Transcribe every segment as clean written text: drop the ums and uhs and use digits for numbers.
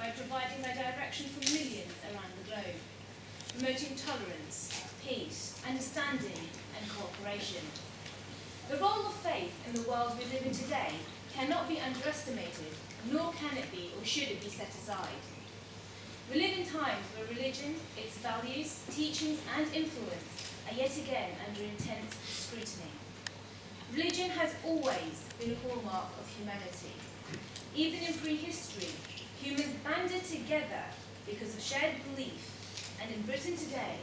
by providing their direction for millions around the globe, promoting tolerance, peace, understanding, and cooperation. The role of faith in the world we live in today cannot be underestimated, nor can it be or should it be set aside. We live in times where religion, its values, teachings, and influence are yet again under intense scrutiny. Religion has always been a hallmark of humanity. Even in prehistory, humans banded together because of shared belief, and in Britain today,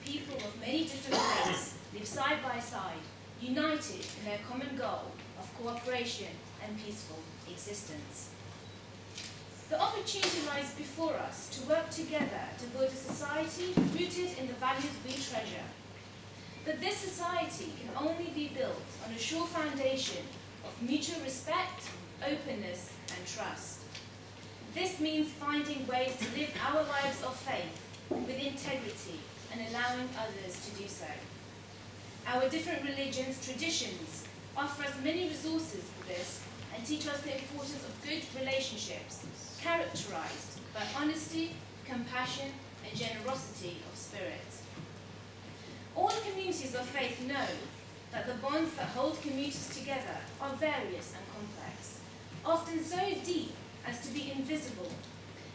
people of many different faiths live side by side, united in their common goal of cooperation and peaceful existence. The opportunity lies before us to work together to build a society rooted in the values we treasure. But this society can only be built on a sure foundation of mutual respect, openness, and trust. This means finding ways to live our lives of faith with integrity and allowing others to do so. Our different religions, traditions, offer us many resources for this and teach us the importance of good relationships, characterized by honesty, compassion, and generosity of spirit. All communities of faith know that the bonds that hold communities together are various and complex, often so deep as to be invisible,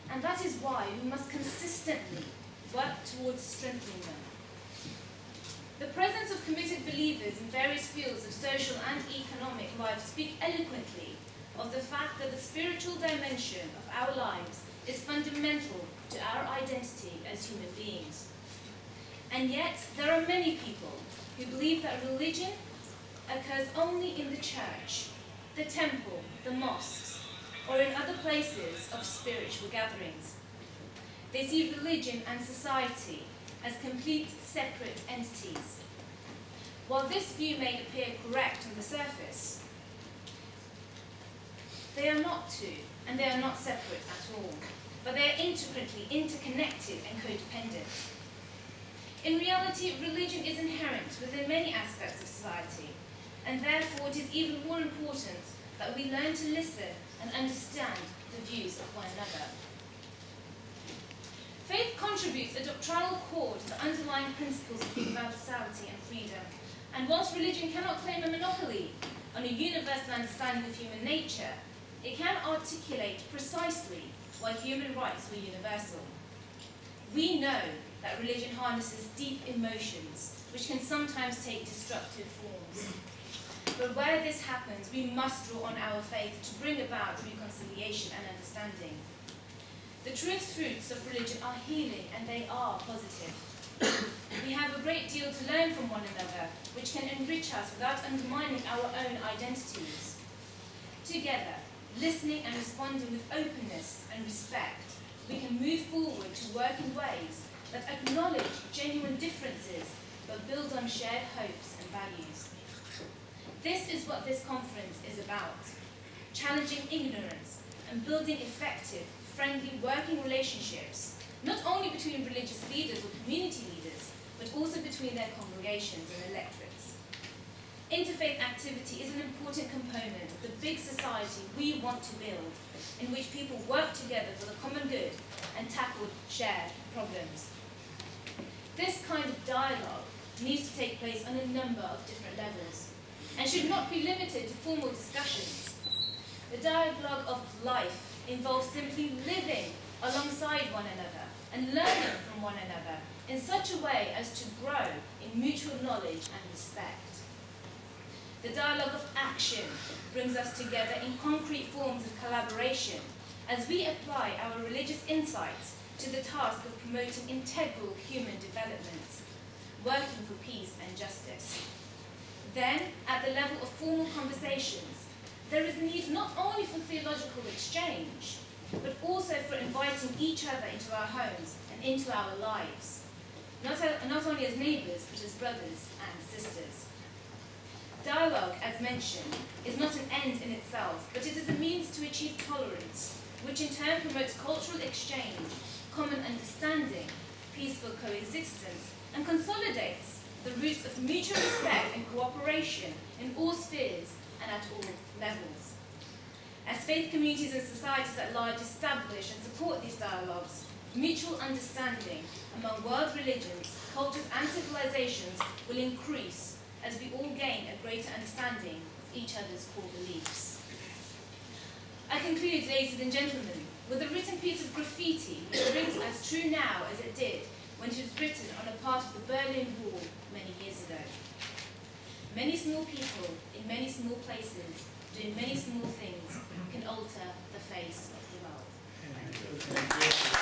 and that is why we must consistently work towards strengthening them. The presence of committed believers in various fields of social and economic life speak eloquently of the fact that the spiritual dimension of our lives is fundamental to our identity as human beings. And yet, there are many people who believe that religion occurs only in the church, the temple, the mosques, or in other places of spiritual gatherings. They see religion and society as complete separate entities. While this view may appear correct on the surface, they are not two, and they are not separate at all, but they are intricately interconnected and codependent. In reality, religion is inherent within many aspects of society, and therefore it is even more important that we learn to listen and understand the views of one another. Faith contributes a doctrinal core to the underlying principles of universality and freedom, and whilst religion cannot claim a monopoly on a universal understanding of human nature, it can articulate precisely why human rights were universal. We know that religion harnesses deep emotions, which can sometimes take destructive forms. But where this happens, we must draw on our faith to bring about reconciliation and understanding. The truth fruits of religion are healing, and they are positive. We have a great deal to learn from one another, which can enrich us without undermining our own identities. Together, listening and responding with openness and respect, we can move forward to work in ways that acknowledge genuine differences but build on shared hopes and values. This is what this conference is about: challenging ignorance and building effective, friendly working relationships, not only between religious leaders or community leaders, but also between their congregations and electorates. Interfaith activity is an important component of the big society we want to build, in which people work together for the common good and tackle shared problems. This kind of dialogue needs to take place on a number of different levels, and should not be limited to formal discussions. The dialogue of life involves simply living alongside one another and learning from one another in such a way as to grow in mutual knowledge and respect. The dialogue of action brings us together in concrete forms of collaboration as we apply our religious insights to the task of promoting integral human development, working for peace and justice. Then, at the level of formal conversations, there is need not only for theological exchange, but also for inviting each other into our homes and into our lives, not only as neighbours, but as brothers and sisters. Dialogue, as mentioned, is not an end in itself, but it is a means to achieve tolerance, which in turn promotes cultural exchange, common understanding, peaceful coexistence, and consolidates the roots of mutual respect and cooperation in all spheres and at all levels. As faith communities and societies at large establish and support these dialogues, mutual understanding among world religions, cultures and civilizations will increase as we all gain a greater understanding of each other's core beliefs. I conclude, ladies and gentlemen, with a written piece of graffiti which rings as true now as it did when it was written on a part of the Berlin Wall many years ago. Many small people in many small places doing many small things can alter the face of the world. Thank you.